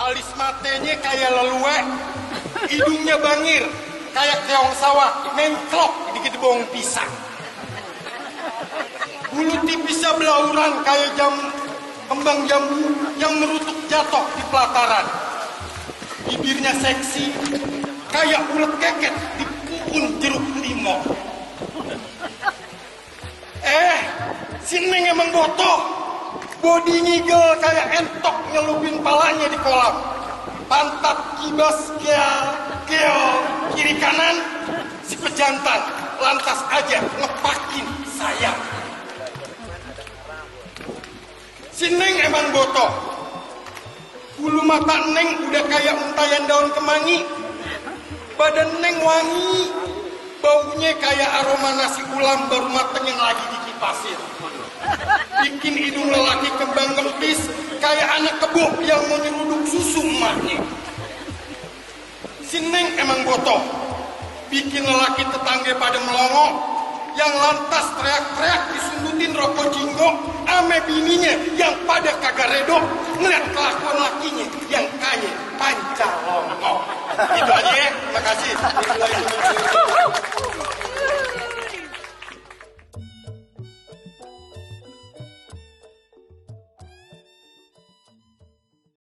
Alis matenya kayak lelue, hidungnya bangir, kayak keong sawah, menklok dikit bawang pisang. Bulu tipisnya belauran kayak kembang jambu yang merutuk jatuh di pelataran. Bibirnya seksi, kayak ulet keket di puun jeruk limau. Si Neng emang botoh. Body ngigel kayak entok nyelupin palanya di kolam. Pantat kibas keol kiri kanan. Si pejantan lantas aja ngepakin sayang. Si Neng emang botoh. Bulu mata Neng udah kayak untayan daun kemangi. Badan Neng wangi. Baunya kayak aroma nasi ulam baru mateng yang lagi dikipasin. Bikin hidung lelaki kembang kempis kayak anak kebo yang mau nyeruduk susu emaknya. Si Neng emang botoh. Bikin lelaki tetangga pada melongo yang lantas teriak-teriak disundutin rokok jinggo ame bininya yang pada kagak redo ngeliat kelakuan lakinya yang kaya pancalongo. Itu aja ya, terima kasih.